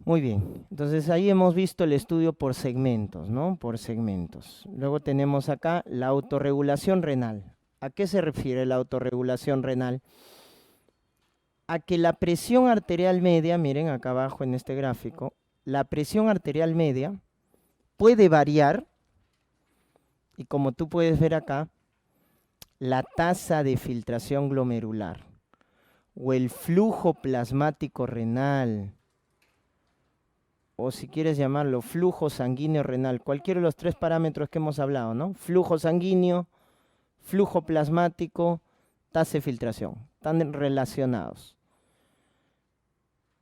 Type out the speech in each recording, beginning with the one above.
Muy bien, entonces ahí hemos visto el estudio por segmentos, ¿no? Por segmentos. Luego tenemos acá la autorregulación renal. ¿A qué se refiere la autorregulación renal? A que la presión arterial media, miren acá abajo en este gráfico, la presión arterial media puede variar, y como tú puedes ver acá, la tasa de filtración glomerular o el flujo plasmático renal, o si quieres llamarlo flujo sanguíneo renal, cualquiera de los tres parámetros que hemos hablado, ¿no? Flujo sanguíneo, flujo plasmático, tasa de filtración, están relacionados.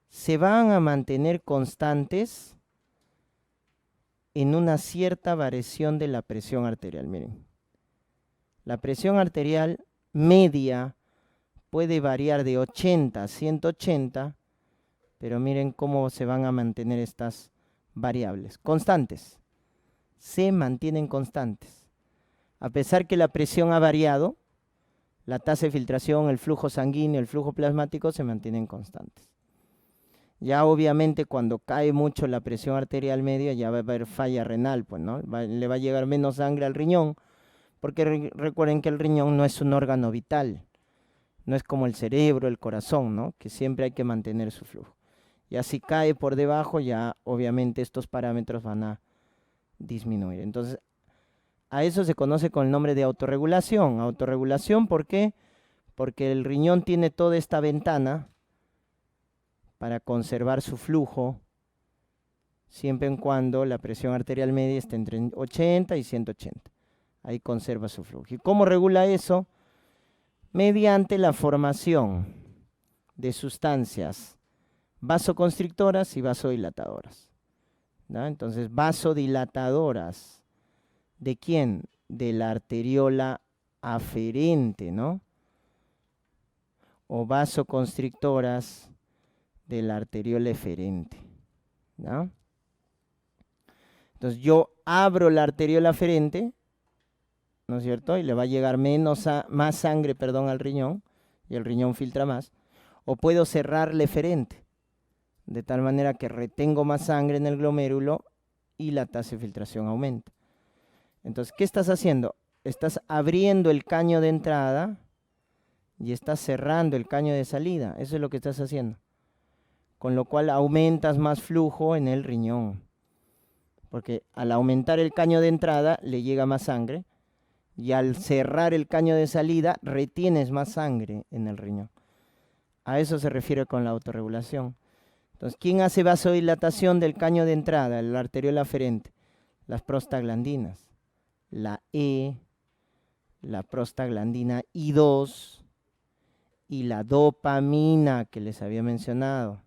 Se van a mantener constantes en una cierta variación de la presión arterial. Miren, la presión arterial media puede variar de 80 a 180, pero miren cómo se van a mantener estas variables. Constantes, se mantienen constantes. A pesar que la presión ha variado, la tasa de filtración, el flujo sanguíneo, el flujo plasmático se mantienen constantes. Ya obviamente cuando cae mucho la presión arterial media ya va a haber falla renal, pues, ¿no? Le va a llegar menos sangre al riñón, porque recuerden que el riñón no es un órgano vital, no es como el cerebro, el corazón, ¿no? Que siempre hay que mantener su flujo. Ya si cae por debajo, ya obviamente estos parámetros van a disminuir. Entonces, a eso se conoce con el nombre de autorregulación. Autorregulación, ¿por qué? Porque el riñón tiene toda esta ventana para conservar su flujo, siempre en cuando la presión arterial media esté entre 80 y 180. Ahí conserva su flujo. ¿Y cómo regula eso? Mediante la formación de sustancias vasoconstrictoras y vasodilatadoras, ¿no? Entonces, vasodilatadoras, ¿de quién? De la arteriola aferente, ¿no? O vasoconstrictoras de la arteriola eferente, ¿no? Entonces yo abro la arteriola aferente, ¿no es cierto? Y le va a llegar más sangre, perdón, al riñón, y el riñón filtra más. O puedo cerrar la eferente, de tal manera que retengo más sangre en el glomérulo y la tasa de filtración aumenta. Entonces, ¿qué estás haciendo? Estás abriendo el caño de entrada y estás cerrando el caño de salida. Eso es lo que estás haciendo. Con lo cual aumentas más flujo en el riñón. Porque al aumentar el caño de entrada le llega más sangre y al cerrar el caño de salida retienes más sangre en el riñón. A eso se refiere con la autorregulación. Entonces, ¿quién hace vasodilatación del caño de entrada, la arteriola aferente? Las prostaglandinas. La E, la prostaglandina I2 y la dopamina que les había mencionado.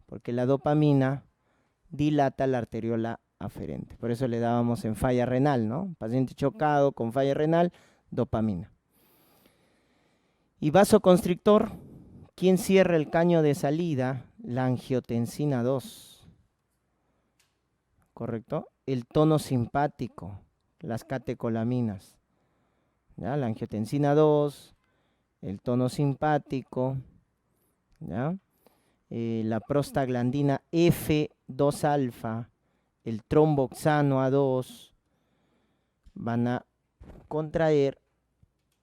Porque la dopamina dilata la arteriola aferente. Por eso le dábamos en falla renal, ¿no? Paciente chocado con falla renal, dopamina. Y vasoconstrictor, ¿quién cierra el caño de salida? La angiotensina 2. ¿Correcto? El tono simpático, las catecolaminas. ¿Ya? La angiotensina 2, el tono simpático, ¿ya? La prostaglandina F2 alfa, el tromboxano A2, van a contraer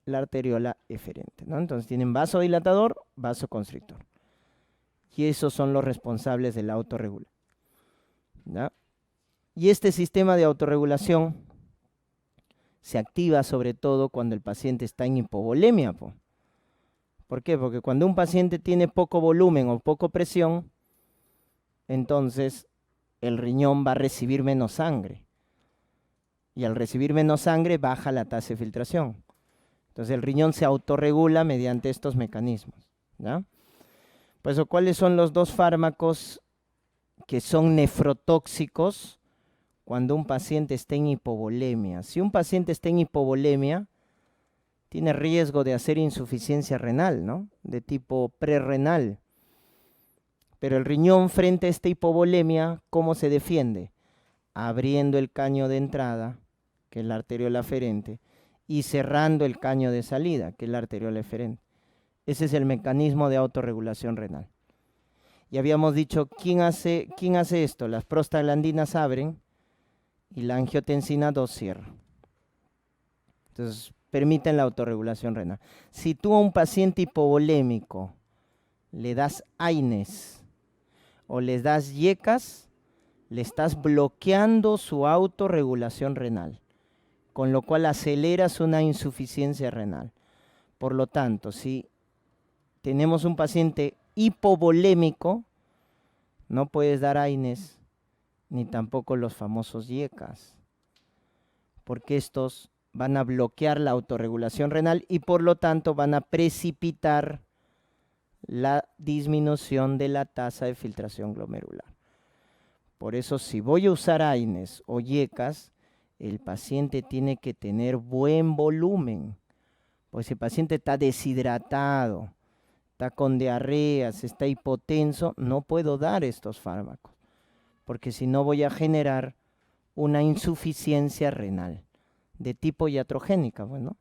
la arteriola eferente, ¿no? Entonces tienen vasodilatador, vasoconstrictor. Y esos son los responsables de la autorregulación, ¿ya? Y este sistema de autorregulación se activa sobre todo cuando el paciente está en hipovolemia, po. ¿Por qué? Porque cuando un paciente tiene poco volumen o poco presión, entonces el riñón va a recibir menos sangre. Y al recibir menos sangre baja la tasa de filtración. Entonces el riñón se autorregula mediante estos mecanismos, ¿ya? Por eso, ¿cuáles son los dos fármacos que son nefrotóxicos cuando un paciente está en hipovolemia? Si un paciente está en hipovolemia, tiene riesgo de hacer insuficiencia renal, ¿no? De tipo prerrenal. Pero el riñón frente a esta hipovolemia, ¿cómo se defiende? Abriendo el caño de entrada, que es la arteriola aferente, y cerrando el caño de salida, que es la arteriola eferente. Ese es el mecanismo de autorregulación renal. Y habíamos dicho, ¿quién hace esto? Las prostaglandinas abren y la angiotensina 2 cierra. Entonces, permiten la autorregulación renal. Si tú a un paciente hipovolémico le das AINES o les das IECAS, le estás bloqueando su autorregulación renal, con lo cual aceleras una insuficiencia renal. Por lo tanto, si tenemos un paciente hipovolémico, no puedes dar AINES ni tampoco los famosos IECAS, porque estos van a bloquear la autorregulación renal y por lo tanto van a precipitar la disminución de la tasa de filtración glomerular. Por eso, si voy a usar AINES o IECAS, el paciente tiene que tener buen volumen, porque si el paciente está deshidratado, está con diarreas, está hipotenso, no puedo dar estos fármacos, porque si no voy a generar una insuficiencia renal de tipo iatrogénica. Bueno,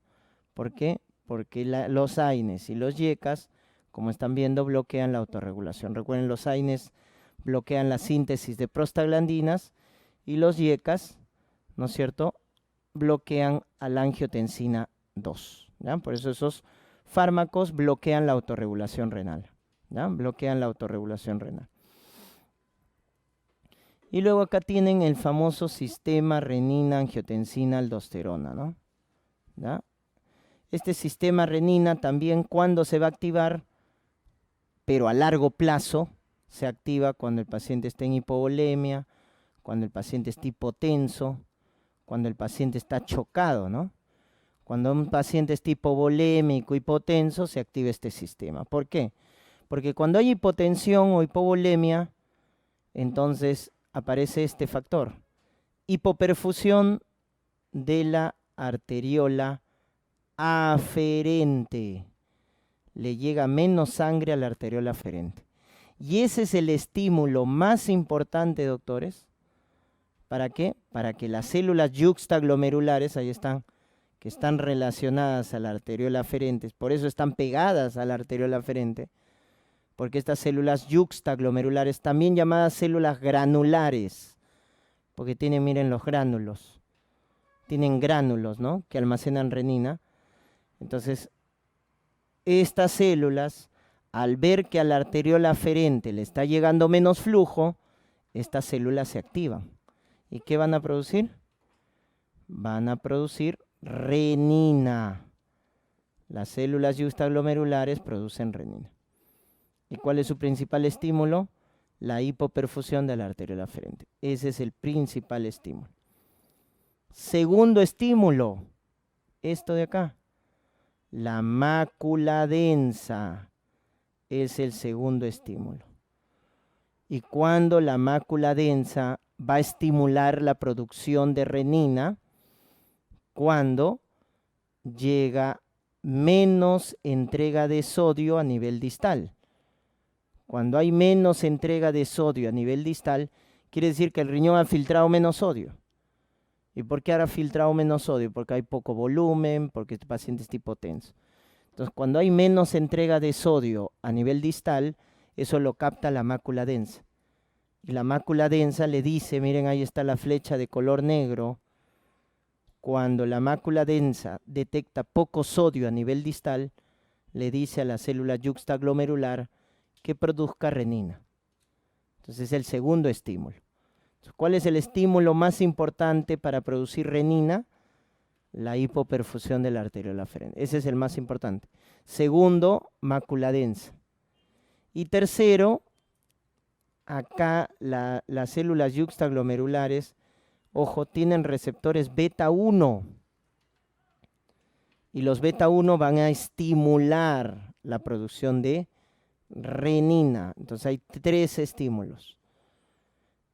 ¿por qué? Porque los AINES y los IECAS, como están viendo, bloquean la autorregulación. Recuerden, los AINES bloquean la síntesis de prostaglandinas y los IECAS, ¿no es cierto?, bloquean a la angiotensina 2. ¿Ya? Por eso esos fármacos bloquean la autorregulación renal. ¿Ya? Bloquean la autorregulación renal. Y luego acá tienen el famoso sistema renina-angiotensina-aldosterona, ¿no? ¿Ya? Este sistema renina también, ¿cuándo se va a activar? Pero a largo plazo se activa cuando el paciente está en hipovolemia, cuando el paciente está hipotenso, cuando el paciente está chocado, ¿no? Cuando un paciente está hipovolémico, hipotenso, se activa este sistema. ¿Por qué? Porque cuando hay hipotensión o hipovolemia, entonces aparece este factor, hipoperfusión de la arteriola aferente. Le llega menos sangre a la arteriola aferente. Y ese es el estímulo más importante, doctores. ¿Para qué? Para que las células yuxtaglomerulares, ahí están, que están relacionadas a la arteriola aferente, por eso están pegadas a la arteriola aferente, porque estas células yuxtaglomerulares, también llamadas células granulares, porque tienen, miren, los gránulos, tienen gránulos, ¿no?, que almacenan renina. Entonces, estas células, al ver que a la arteriola aferente le está llegando menos flujo, estas células se activan. ¿Y qué van a producir? Van a producir renina. Las células yuxtaglomerulares producen renina. ¿Y cuál es su principal estímulo? La hipoperfusión de la arteriola aferente. Ese es el principal estímulo. Segundo estímulo, esto de acá. La mácula densa es el segundo estímulo. Y cuando la mácula densa va a estimular la producción de renina, cuando llega menos entrega de sodio a nivel distal. Cuando hay menos entrega de sodio a nivel distal, quiere decir que el riñón ha filtrado menos sodio. ¿Y por qué ha filtrado menos sodio? Porque hay poco volumen, porque este paciente está hipotenso. Entonces, cuando hay menos entrega de sodio a nivel distal, eso lo capta la mácula densa. Y la mácula densa le dice, miren, ahí está la flecha de color negro. Cuando la mácula densa detecta poco sodio a nivel distal, le dice a la célula yuxtaglomerular que produzca renina. Entonces es el segundo estímulo. Entonces, ¿cuál es el estímulo más importante para producir renina? La hipoperfusión de la arteriola aferente. Ese es el más importante. Segundo, mácula densa. Y tercero, acá las células yuxtaglomerulares, ojo, tienen receptores beta 1. Y los beta 1 van a estimular la producción de renina. Entonces hay tres estímulos: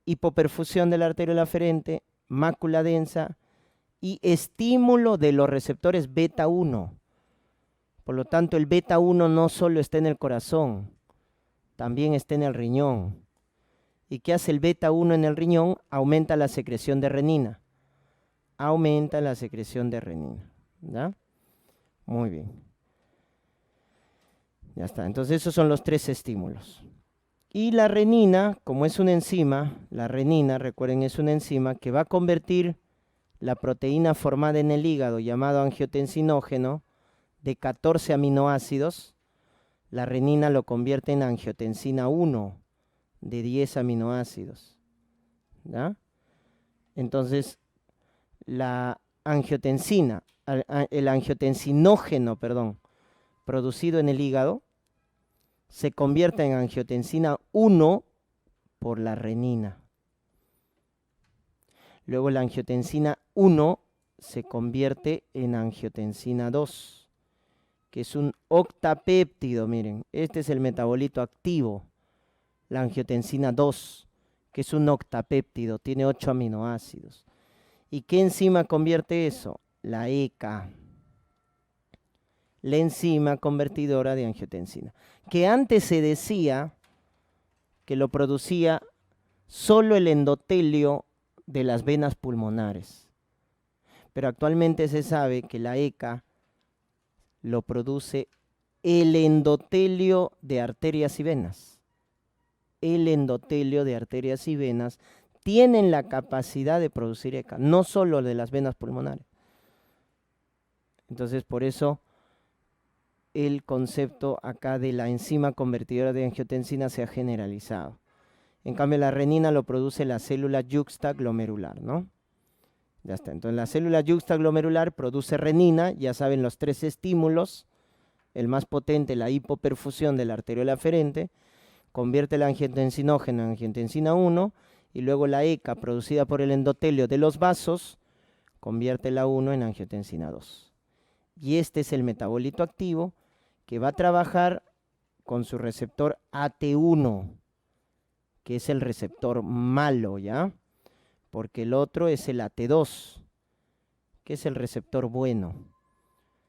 hipoperfusión de la arteriola aferente, mácula densa y estímulo de los receptores beta 1. Por lo tanto, el beta 1 no solo está en el corazón, también está en el riñón. ¿Y qué hace el beta 1 en el riñón? Aumenta la secreción de renina. Aumenta la secreción de renina. ¿Ya? Muy bien. Ya está. Entonces esos son los tres estímulos. Y la renina, como es una enzima, la renina, recuerden, es una enzima que va a convertir la proteína formada en el hígado, llamado angiotensinógeno, de 14 aminoácidos, la renina lo convierte en angiotensina 1, de 10 aminoácidos. ¿Ya? Entonces, la angiotensina, el angiotensinógeno, perdón, producido en el hígado, se convierte en angiotensina 1 por la renina. Luego la angiotensina 1 se convierte en angiotensina 2, que es un octapéptido, miren, este es el metabolito activo, la angiotensina 2, que es un octapéptido, tiene 8 aminoácidos. ¿Y qué enzima convierte eso? La ECA, la enzima convertidora de angiotensina, que antes se decía que lo producía solo el endotelio de las venas pulmonares. Pero actualmente se sabe que la ECA lo produce el endotelio de arterias y venas. El endotelio de arterias y venas tienen la capacidad de producir ECA, no solo de las venas pulmonares. Entonces, por eso el concepto acá de la enzima convertidora de angiotensina se ha generalizado. En cambio, la renina lo produce la célula yuxtaglomerular, ¿no? Ya está. Entonces, la célula yuxtaglomerular produce renina, ya saben los 3 estímulos. El más potente, la hipoperfusión de la arteriola aferente, convierte el angiotensinógeno en angiotensina 1, y luego la ECA, producida por el endotelio de los vasos, convierte la 1 en angiotensina 2. Y este es el metabolito activo que va a trabajar con su receptor AT1, que es el receptor malo, ¿ya? Porque el otro es el AT2, que es el receptor bueno.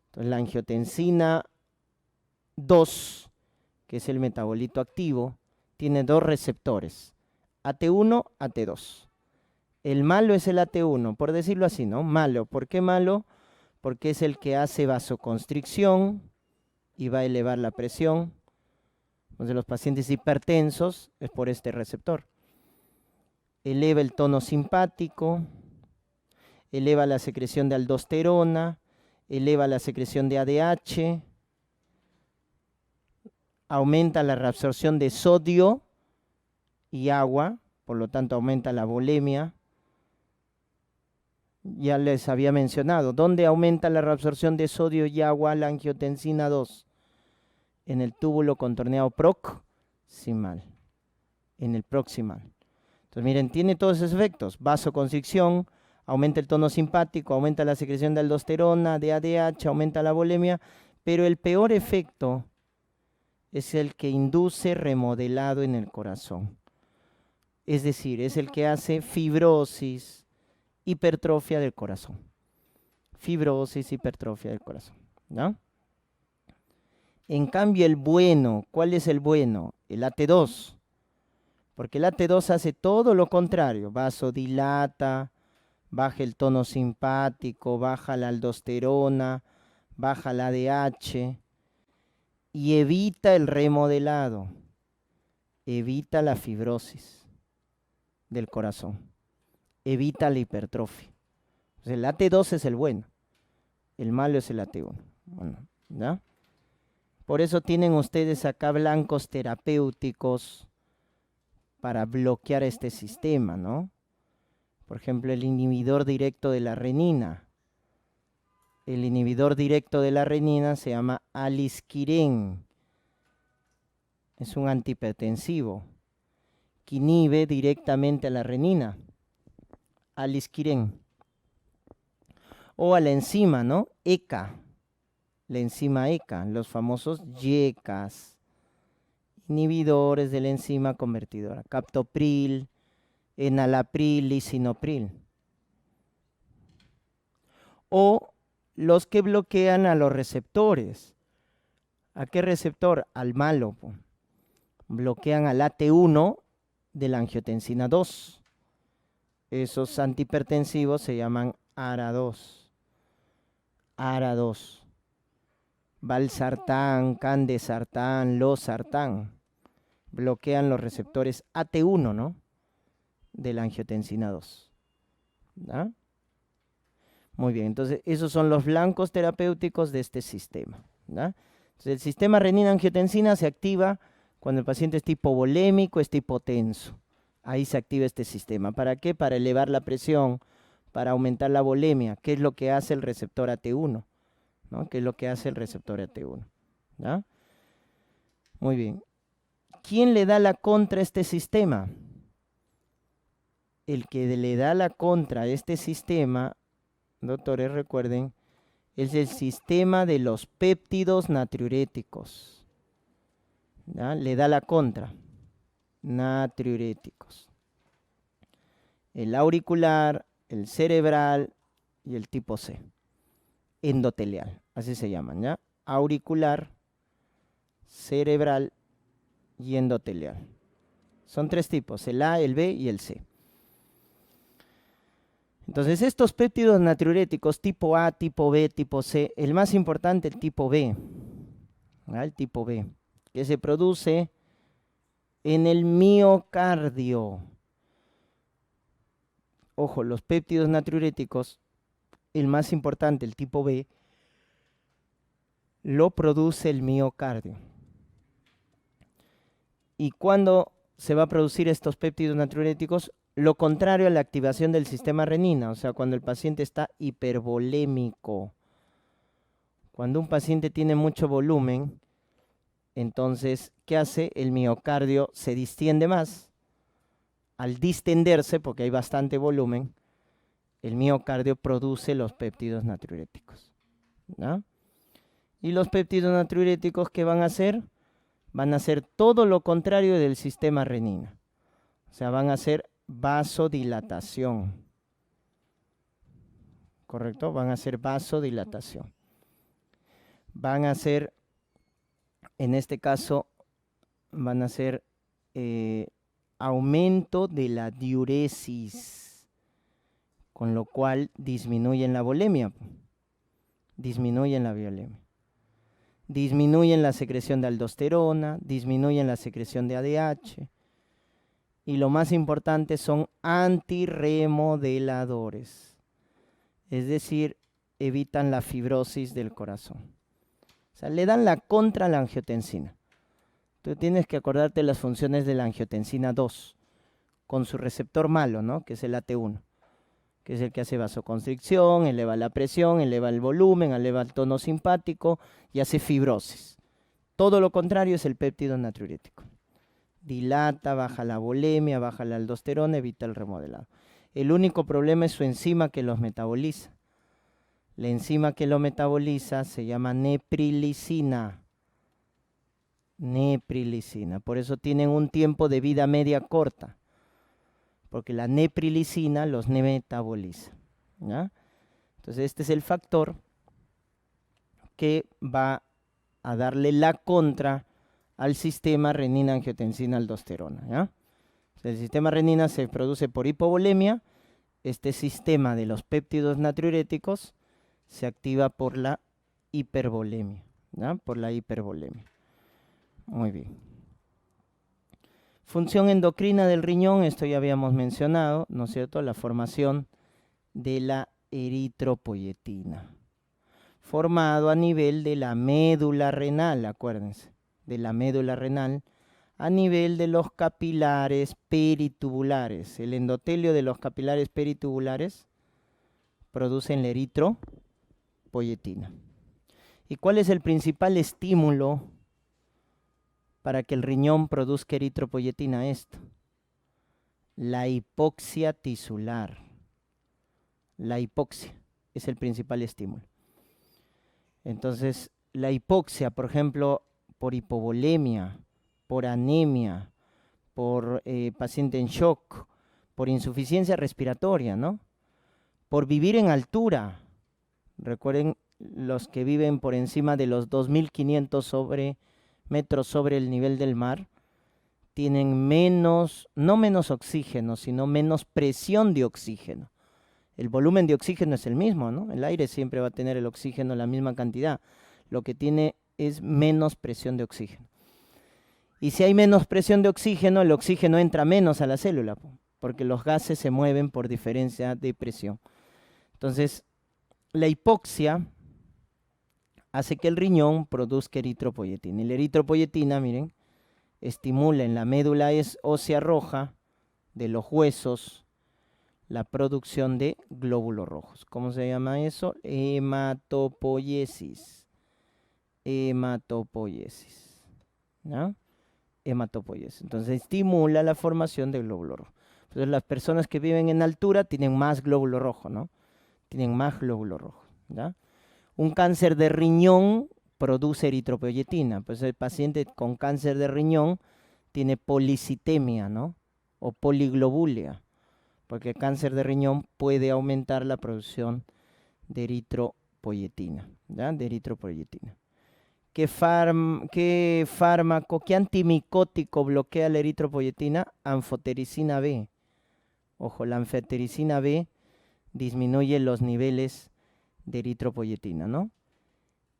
Entonces la angiotensina 2, que es el metabolito activo, tiene 2 receptores, AT1, AT2. El malo es el AT1, por decirlo así, ¿no? Malo. ¿Por qué malo? Porque es el que hace vasoconstricción y va a elevar la presión. Entonces los pacientes hipertensos es por este receptor. Eleva el tono simpático, eleva la secreción de aldosterona, eleva la secreción de ADH, aumenta la reabsorción de sodio y agua, por lo tanto aumenta la volemia. Ya les había mencionado, ¿dónde aumenta la reabsorción de sodio y agua? La angiotensina 2, en el túbulo contorneado proximal, en el proximal. Entonces miren, tiene todos esos efectos, vasoconstricción, aumenta el tono simpático, aumenta la secreción de aldosterona, de ADH, aumenta la volemia, pero el peor efecto es el que induce remodelado en el corazón. Es decir, es el que hace fibrosis, hipertrofia del corazón. Fibrosis, hipertrofia del corazón, ¿no? En cambio el bueno, ¿cuál es el bueno? El AT2. Porque el AT2 hace todo lo contrario, vasodilata, baja el tono simpático, baja la aldosterona, baja la ADH y evita el remodelado, evita la fibrosis del corazón, evita la hipertrofia. Entonces, el AT2 es el bueno, el malo es el AT1. Bueno, ¿ya? Por eso tienen ustedes acá blancos terapéuticos para bloquear este sistema, ¿no? Por ejemplo, el inhibidor directo de la renina. El inhibidor directo de la renina se llama alisquiren. Es un antihipertensivo que inhibe directamente a la renina. Alisquiren. O a la enzima, ¿no? ECA. La enzima ECA, los famosos YECAs. Inhibidores de la enzima convertidora. Captopril, enalapril, lisinopril. O los que bloquean a los receptores. ¿A qué receptor? Al malo. Bloquean al AT1 de la angiotensina 2. Esos antihipertensivos se llaman ARA2. ARA2. Valsartán, candesartán, losartán. bloquean los receptores AT1, ¿no? De la angiotensina 2. ¿Ya? Muy bien, entonces esos son los blancos terapéuticos de este sistema. ¿Ya? Entonces el sistema renina-angiotensina se activa cuando el paciente está hipovolémico, está hipotenso. Ahí se activa este sistema. ¿Para qué? Para elevar la presión, para aumentar la volemia. ¿Qué es lo que hace el receptor AT1? ¿No? ¿Qué es lo que hace el receptor AT1? ¿Ya? Muy bien. ¿Quién le da la contra a este sistema? El que le da la contra a este sistema, doctores, recuerden, es el sistema de los péptidos natriuréticos. ¿Ya? Le da la contra. Natriuréticos. El auricular, el cerebral y el tipo C. Endotelial, así se llaman, ¿ya? Auricular, cerebral y endotelial. Son tres tipos, el A, el B y el C. Entonces estos péptidos natriuréticos tipo A, tipo B, tipo C, el más importante el tipo B, ¿verdad? El tipo B, que se produce en el miocardio. Ojo, los péptidos natriuréticos, el más importante, el tipo B, lo produce el miocardio. ¿Y cuándo se va a producir estos péptidos natriuréticos? Lo contrario a la activación del sistema renina, o sea, cuando el paciente está hipervolémico. Cuando un paciente tiene mucho volumen, entonces, ¿qué hace? El miocardio se distiende más. Al distenderse, porque hay bastante volumen, el miocardio produce los péptidos natriuréticos, ¿no? Y los péptidos natriuréticos, ¿qué van a hacer? Van a hacer todo lo contrario del sistema renina. O sea, van a hacer vasodilatación. ¿Correcto? Van a hacer vasodilatación. Van a hacer, en este caso, van a hacer aumento de la diuresis, con lo cual disminuyen la volemia, disminuyen la volemia. Disminuyen la secreción de aldosterona, disminuyen la secreción de ADH. Y lo más importante son antirremodeladores. Es decir, evitan la fibrosis del corazón. O sea, le dan la contra a la angiotensina. Tú tienes que acordarte las funciones de la angiotensina 2, con su receptor malo, ¿no? Que es el AT1, que es el que hace vasoconstricción, eleva la presión, eleva el volumen, eleva el tono simpático y hace fibrosis. Todo lo contrario es el péptido natriurético. Dilata, baja la volemia, baja la aldosterona, evita el remodelado. El único problema es su enzima que los metaboliza. La enzima que lo metaboliza se llama neprilicina. Neprilicina. Por eso tienen un tiempo de vida media corta, porque la neprilicina los metaboliza, ¿ya? Entonces este es el factor que va a darle la contra al sistema renina-angiotensina-aldosterona, ¿ya? El sistema renina se produce por hipovolemia. Este sistema de los péptidos natriuréticos se activa por la hipervolemia, ¿ya? Por la hipervolemia. Muy bien. Función endocrina del riñón, esto ya habíamos mencionado, ¿no es cierto? La formación de la eritropoyetina, formado a nivel de la médula renal, acuérdense, de la médula renal, a nivel de los capilares peritubulares. El endotelio de los capilares peritubulares producen la eritropoyetina. ¿Y cuál es el principal estímulo para que el riñón produzca eritropoyetina? Esto, la hipoxia tisular. La hipoxia es el principal estímulo. Entonces, la hipoxia, por ejemplo, por hipovolemia, por anemia, por paciente en shock, por insuficiencia respiratoria, ¿no? Por vivir en altura. Recuerden, los que viven por encima de los 2.500 metros sobre el nivel del mar, tienen no menos oxígeno, sino menos presión de oxígeno. El volumen de oxígeno es el mismo, ¿no? El aire siempre va a tener el oxígeno la misma cantidad. Lo que tiene es menos presión de oxígeno. Y si hay menos presión de oxígeno, el oxígeno entra menos a la célula, porque los gases se mueven por diferencia de presión. Entonces, la hipoxia hace que el riñón produzca eritropoyetina. Y la eritropoyetina, miren, estimula en la médula ósea roja de los huesos la producción de glóbulos rojos. ¿Cómo se llama eso? Hematopoiesis. Hematopoiesis. ¿No? Hematopoiesis. Entonces estimula la formación de glóbulos rojos. Entonces las personas que viven en altura tienen más glóbulo rojo, ¿no? Tienen más glóbulo rojo, ¿ya? Un cáncer de riñón produce eritropoyetina. Pues el paciente con cáncer de riñón tiene policitemia, ¿no? O poliglobulia, porque el cáncer de riñón puede aumentar la producción de eritropoyetina, ¿ya? De eritropoyetina. ¿Qué fármaco, qué antimicótico bloquea la eritropoyetina? Anfotericina B. Ojo, la anfotericina B disminuye los niveles de eritropoyetina, ¿no?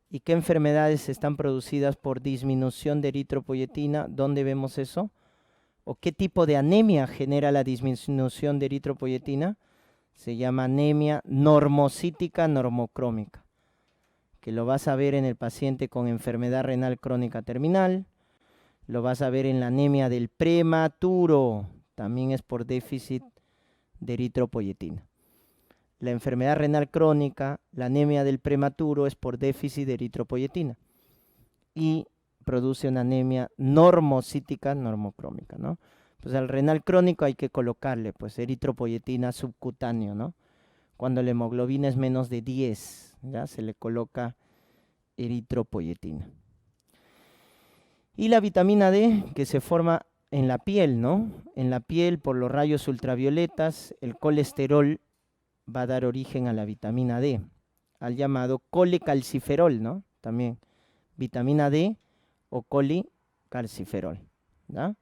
¿Y qué enfermedades están producidas por disminución de eritropoyetina? ¿Dónde vemos eso? ¿O qué tipo de anemia genera la disminución de eritropoyetina? Se llama anemia normocítica normocrómica, que lo vas a ver en el paciente con enfermedad renal crónica terminal, lo vas a ver en la anemia del prematuro, también es por déficit de eritropoyetina. La enfermedad renal crónica, la anemia del prematuro es por déficit de eritropoyetina y produce una anemia normocítica normocrómica, ¿no? Pues al renal crónico hay que colocarle pues eritropoyetina subcutáneo, ¿no? Cuando la hemoglobina es menos de 10, ¿ya? Se le coloca eritropoyetina. Y la vitamina D, que se forma en la piel, ¿no? En la piel por los rayos ultravioletas, el colesterol va a dar origen a la vitamina D, al llamado colecalciferol, ¿no? También vitamina D o colecalciferol, ¿ya?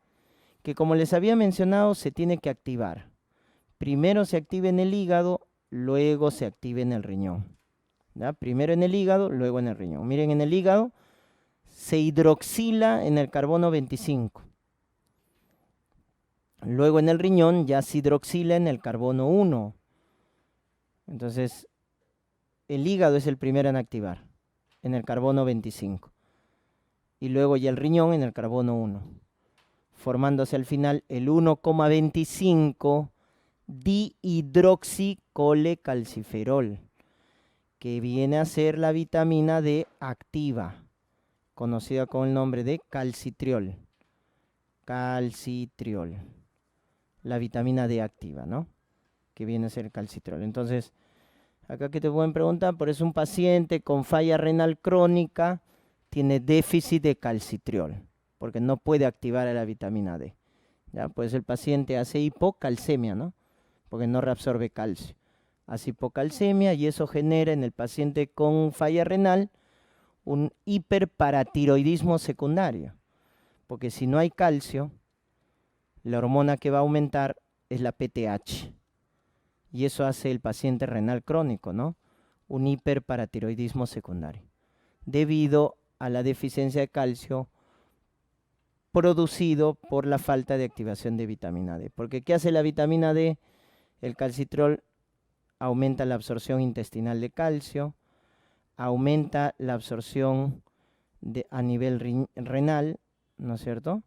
Que como les había mencionado, se tiene que activar. Primero se activa en el hígado, luego se activa en el riñón, ¿ya? Primero en el hígado, luego en el riñón. Miren, en el hígado se hidroxila en el carbono 25. Luego en el riñón ya se hidroxila en el carbono 1. Entonces, el hígado es el primero en activar, en el carbono 25. Y luego ya el riñón en el carbono 1, formándose al final el 1,25 dihidroxicolecalciferol, que viene a ser la vitamina D activa, conocida con el nombre de calcitriol. Calcitriol, la vitamina D activa, ¿no? Que viene a ser calcitriol. Entonces, acá que te pueden preguntar, por eso un paciente con falla renal crónica tiene déficit de calcitriol, porque no puede activar a la vitamina D. ¿Ya? Pues el paciente hace hipocalcemia, ¿no? Porque no reabsorbe calcio. Hace hipocalcemia y eso genera en el paciente con falla renal un hiperparatiroidismo secundario. Porque si no hay calcio, la hormona que va a aumentar es la PTH. Y eso hace el paciente renal crónico, ¿no? Un hiperparatiroidismo secundario, debido a la deficiencia de calcio producido por la falta de activación de vitamina D. Porque ¿qué hace la vitamina D? El calcitrol aumenta la absorción intestinal de calcio, aumenta la absorción a nivel renal, ¿no es cierto?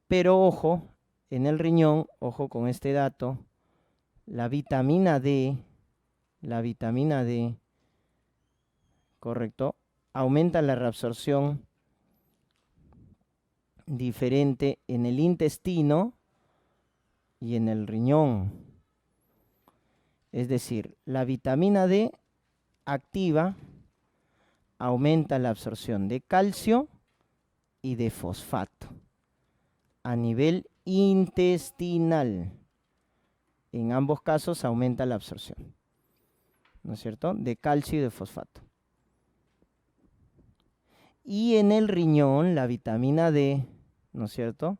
Pero ojo, en el riñón, ojo con este dato, la vitamina D, correcto, aumenta la reabsorción diferente en el intestino y en el riñón. Es decir, la vitamina D activa, aumenta la absorción de calcio y de fosfato a nivel intestinal. En ambos casos aumenta la absorción, ¿no es cierto?, de calcio y de fosfato. Y en el riñón, la vitamina D, ¿no es cierto?,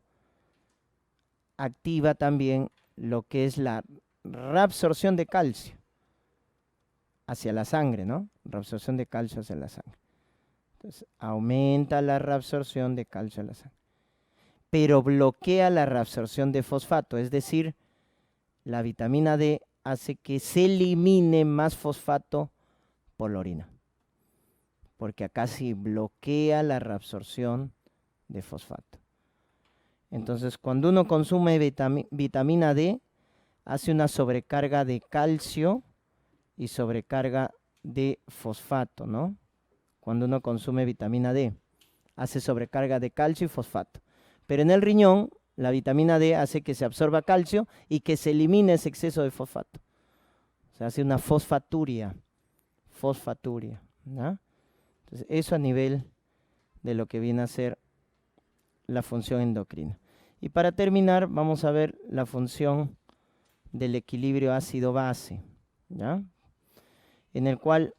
activa también lo que es la reabsorción de calcio hacia la sangre, ¿no? Reabsorción de calcio hacia la sangre. Entonces, aumenta la reabsorción de calcio a la sangre. pero bloquea la reabsorción de fosfato, es decir, la vitamina D hace que se elimine más fosfato por la orina, porque acá sí bloquea la reabsorción de fosfato. Entonces, cuando uno consume vitamina D, hace una sobrecarga de calcio y sobrecarga de fosfato, ¿no? Cuando uno consume vitamina D, hace sobrecarga de calcio y fosfato. Pero en el riñón, la vitamina D hace que se absorba calcio y que se elimine ese exceso de fosfato. O sea, hace una fosfaturia, ¿no? Entonces, eso a nivel de lo que viene a ser la función endocrina. Y para terminar, vamos a ver la función del equilibrio ácido-base, ¿ya? En el cual,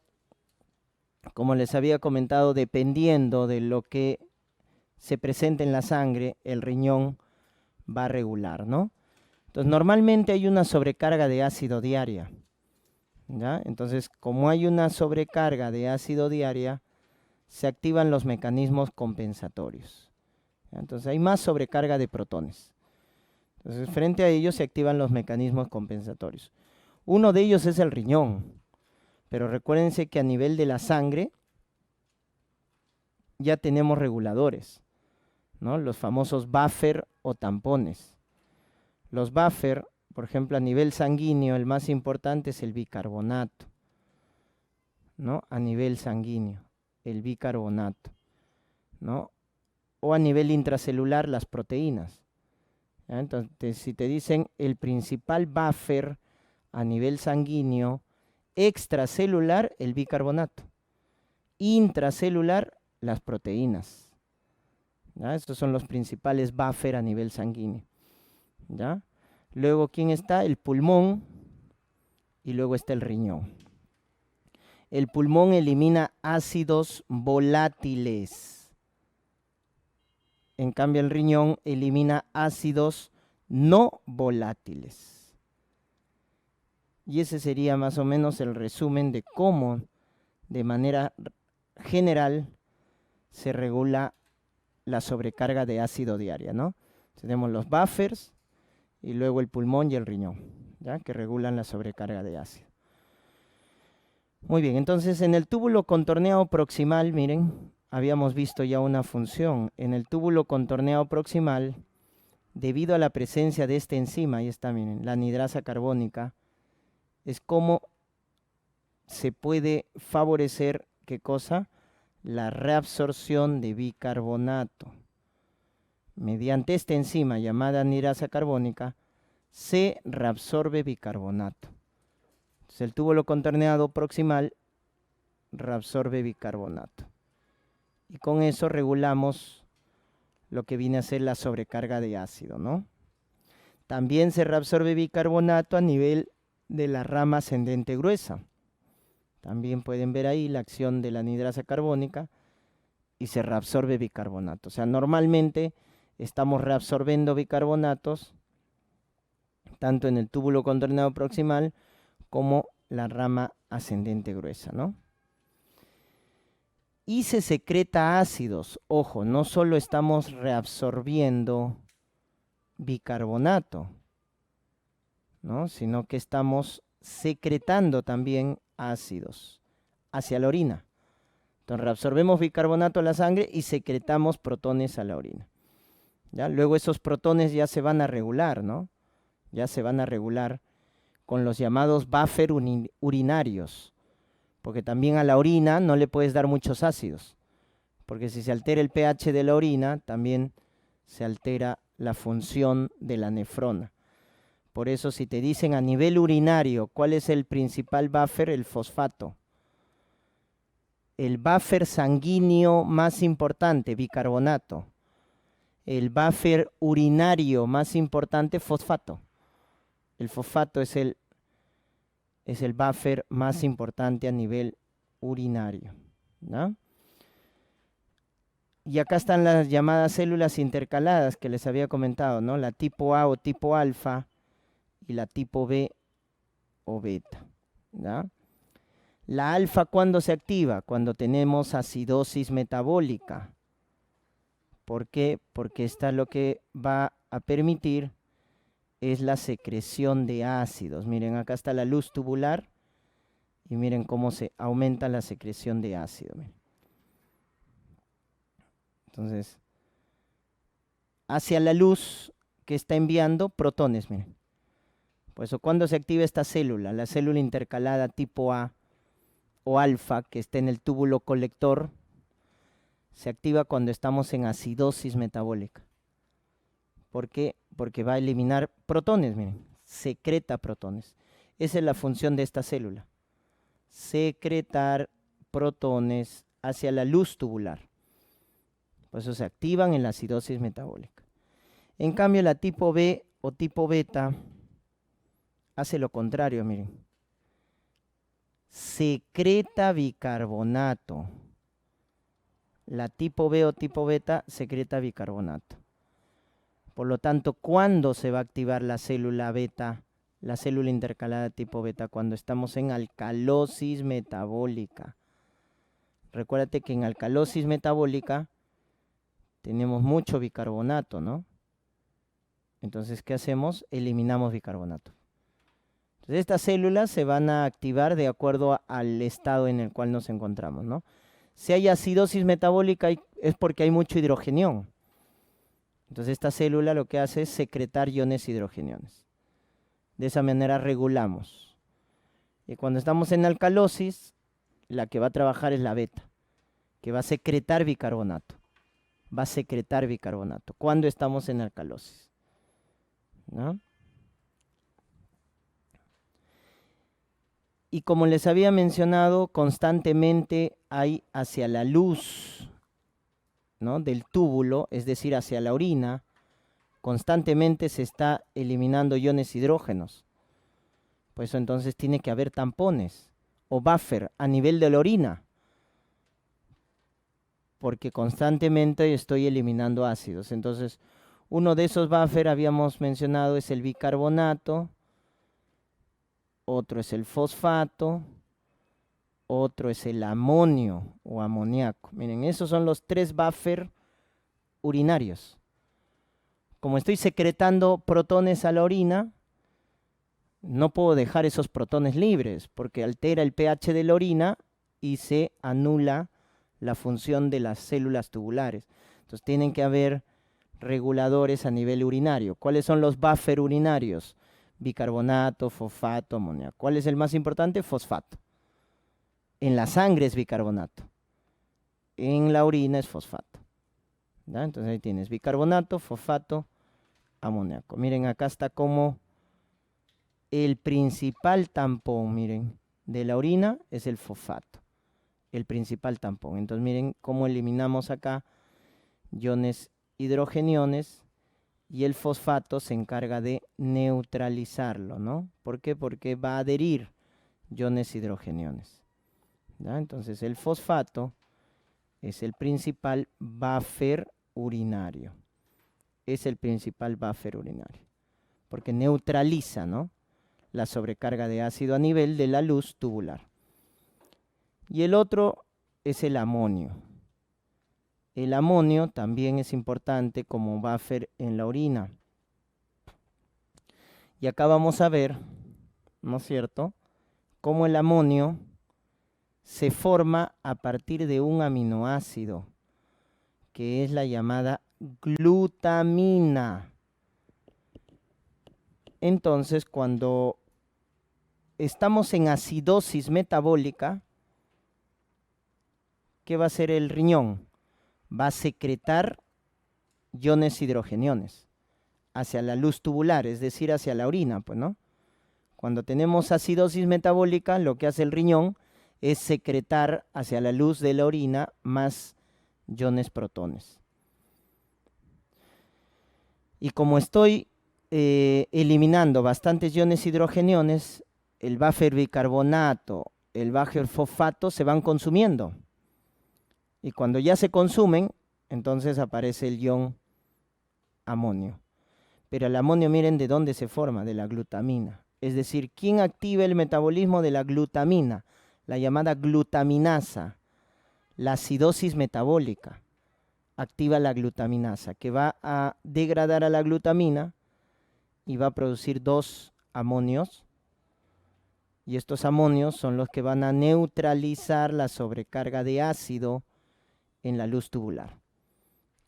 como les había comentado, dependiendo de lo que se presenta en la sangre, el riñón va a regular, ¿no? Entonces, normalmente hay una sobrecarga de ácido diaria, ¿ya? Entonces, como hay una sobrecarga de ácido diaria, se activan los mecanismos compensatorios. ¿Ya? Entonces, hay más sobrecarga de protones. Entonces, frente a ellos se activan los mecanismos compensatorios. Uno de ellos es el riñón, pero recuérdense que a nivel de la sangre ya tenemos reguladores, ¿no? Los famosos buffer o tampones. Los buffer, por ejemplo, a nivel sanguíneo, el más importante es el bicarbonato, ¿no? A nivel sanguíneo, el bicarbonato, ¿no? O a nivel intracelular, las proteínas. ¿Ya? Entonces, si te dicen el principal buffer a nivel sanguíneo, extracelular, el bicarbonato, intracelular, las proteínas. ¿Ya? Estos son los principales buffer a nivel sanguíneo. ¿Ya? Luego, ¿quién está? El pulmón y luego está el riñón. El pulmón elimina ácidos volátiles. En cambio, el riñón elimina ácidos no volátiles. Y ese sería más o menos el resumen de cómo, de manera general, se regula la sobrecarga de ácido diaria, ¿no? Tenemos los buffers y luego el pulmón y el riñón, ¿ya? Que regulan la sobrecarga de ácido. Muy bien, entonces en el túbulo contorneado proximal, miren, habíamos visto ya una función. En el túbulo contorneado proximal, debido a la presencia de esta enzima, ahí está, miren, la anhidrasa carbónica, es como se puede favorecer, ¿qué cosa? La reabsorción de bicarbonato. Mediante esta enzima llamada anhidrasa carbónica, se reabsorbe bicarbonato. Entonces, el túbulo contorneado proximal reabsorbe bicarbonato. Y con eso regulamos lo que viene a ser la sobrecarga de ácido, ¿no? También se reabsorbe bicarbonato a nivel de la rama ascendente gruesa. También pueden ver ahí la acción de la anhidrasa carbónica y se reabsorbe bicarbonato. O sea, normalmente estamos reabsorbiendo bicarbonatos tanto en el túbulo contorneado proximal como la rama ascendente gruesa, ¿no? Y se secreta ácidos. Ojo, no solo estamos reabsorbiendo bicarbonato, ¿no? Sino que estamos secretando también ácidos hacia la orina. Entonces reabsorbemos bicarbonato a la sangre y secretamos protones a la orina. ¿Ya? Luego esos protones ya se van a regular, ¿no? Ya se van a regular con los llamados buffer urinarios. Porque también a la orina no le puedes dar muchos ácidos. Porque si se altera el pH de la orina, también se altera la función de la nefrona. Por eso si te dicen a nivel urinario, ¿cuál es el principal buffer? El fosfato. El buffer sanguíneo más importante, bicarbonato. El buffer urinario más importante, fosfato. El fosfato es el buffer más importante a nivel urinario, ¿no? Y acá están las llamadas células intercaladas que les había comentado, ¿no? La tipo A o tipo alfa y la tipo B o beta, ¿no? La alfa, ¿cuándo se activa? Cuando tenemos acidosis metabólica. ¿Por qué? Porque esta lo que va a permitir es la secreción de ácidos. Miren, acá está la luz tubular y miren cómo se aumenta la secreción de ácido. Miren. Entonces, hacia la luz que está enviando protones, miren. Por eso, cuando se activa esta célula, la célula intercalada tipo A o alfa, que está en el túbulo colector, se activa cuando estamos en acidosis metabólica. ¿Por qué? Porque va a eliminar protones, miren, secreta protones. Esa es la función de esta célula, secretar protones hacia la luz tubular. Por eso se activan en la acidosis metabólica. En cambio, la tipo B o tipo beta hace lo contrario, miren. Secreta bicarbonato. La tipo B o tipo beta secreta bicarbonato. Por lo tanto, ¿cuándo se va a activar la célula beta, la célula intercalada tipo beta? Cuando estamos en alcalosis metabólica. Recuérdate que en alcalosis metabólica tenemos mucho bicarbonato, ¿no? Entonces, ¿qué hacemos? Eliminamos bicarbonato. Entonces, estas células se van a activar de acuerdo al estado en el cual nos encontramos, ¿no? Si hay acidosis metabólica es porque hay mucho hidrogenión. Entonces, esta célula lo que hace es secretar iones hidrogeniones. De esa manera regulamos. Y cuando estamos en alcalosis, la que va a trabajar es la beta, que va a secretar bicarbonato. Va a secretar bicarbonato cuando estamos en alcalosis, ¿no? Y como les había mencionado, constantemente hay hacia la luz, ¿no?, del túbulo, es decir, hacia la orina, constantemente se está eliminando iones hidrógenos. Por eso entonces tiene que haber tampones o buffer a nivel de la orina, porque constantemente estoy eliminando ácidos. Entonces, uno de esos buffer habíamos mencionado es el bicarbonato, otro es el fosfato, otro es el amonio o amoníaco. Miren, esos son los 3 buffer urinarios. Como estoy secretando protones a la orina, no puedo dejar esos protones libres porque altera el pH de la orina y se anula la función de las células tubulares. Entonces tienen que haber reguladores a nivel urinario. ¿Cuáles son los buffer urinarios? Bicarbonato, fosfato, amoníaco. ¿Cuál es el más importante? Fosfato. En la sangre es bicarbonato. En la orina es fosfato. ¿Ya? Entonces ahí tienes bicarbonato, fosfato, amoníaco. Miren, acá está como el principal tampón, miren, de la orina es el fosfato. El principal tampón. Entonces miren cómo eliminamos acá iones hidrogeniones y el fosfato se encarga de neutralizarlo, ¿no? ¿Por qué? Porque va a adherir iones hidrogeniones. ¿Ya? Entonces el fosfato es el principal buffer urinario. Es el principal buffer urinario. Porque neutraliza, ¿no?, la sobrecarga de ácido a nivel de la luz tubular. Y el otro es el amonio. El amonio también es importante como buffer en la orina. Y acá vamos a ver, ¿no es cierto?, cómo el amonio se forma a partir de un aminoácido, que es la llamada glutamina. Entonces, cuando estamos en acidosis metabólica, ¿qué va a hacer el riñón? Va a secretar iones hidrogeniones hacia la luz tubular, es decir, hacia la orina, pues, ¿no? Cuando tenemos acidosis metabólica, lo que hace el riñón es secretar hacia la luz de la orina más iones protones. Y como estoy eliminando bastantes iones hidrogeniones, el buffer bicarbonato, el buffer fosfato se van consumiendo. Y cuando ya se consumen, entonces aparece el ion amonio. Pero el amonio, miren de dónde se forma, de la glutamina. Es decir, ¿quién activa el metabolismo de la glutamina? La llamada glutaminasa, la acidosis metabólica. activa la glutaminasa, que va a degradar a la glutamina y va a producir 2 amonios. Y estos amonios son los que van a neutralizar la sobrecarga de ácido en la luz tubular.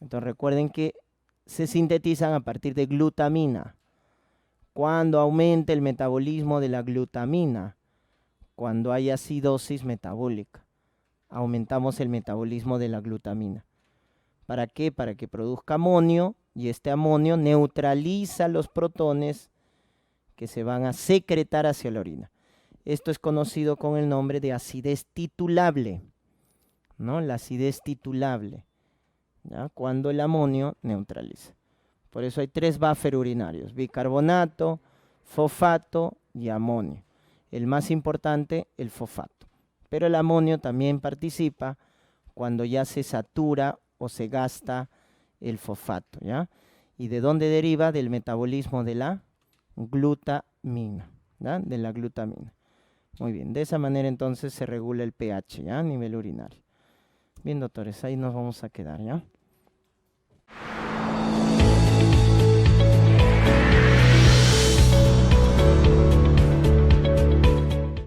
Entonces recuerden que se sintetizan a partir de glutamina. Cuando aumente el metabolismo de la glutamina, cuando hay acidosis metabólica, aumentamos el metabolismo de la glutamina. ¿Para qué? Para que produzca amonio, y este amonio neutraliza los protones que se van a secretar hacia la orina. Esto es conocido con el nombre de acidez titulable, ¿no? La acidez titulable, ¿ya? Cuando el amonio neutraliza. Por eso hay 3 buffer urinarios: bicarbonato, fosfato y amonio. El más importante, el fosfato. Pero el amonio también participa cuando ya se satura o se gasta el fosfato, ¿ya? ¿Y de dónde deriva? Del metabolismo de la glutamina, ¿ya? De la glutamina. Muy bien, de esa manera entonces se regula el pH, ¿ya? A nivel urinario. Bien, doctores, ahí nos vamos a quedar, ¿ya?